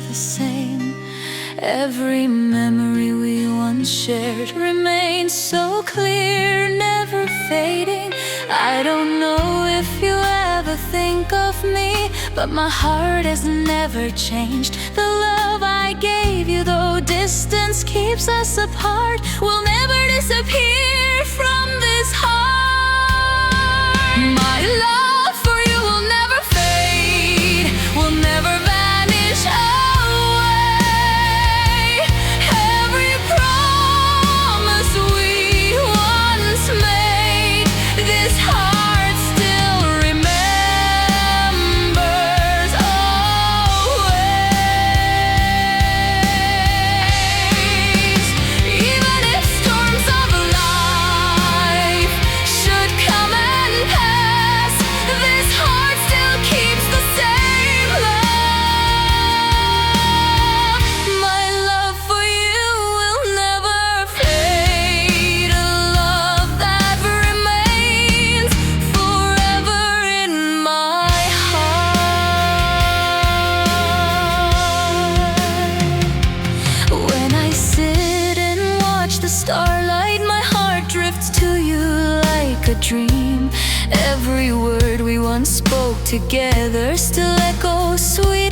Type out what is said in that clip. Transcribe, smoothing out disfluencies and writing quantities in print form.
the same. Every memory we once shared remains so clear, never fading. I don't know if you ever think of me, but my heart has never changed. The love I gave you, though distance keeps us apart, will never disappear from this heart. My love for you will never fade, will never vanish away. Every promise we once made, this heart still remembers always. Even if storms of life should come and pass, this heart still keeps the same love. My love for you will never fade, a love that remains forever in my heart. When I sit and watch the starlight, my heart drifts to you like a dream. Every word we once spoke together still echoes sweet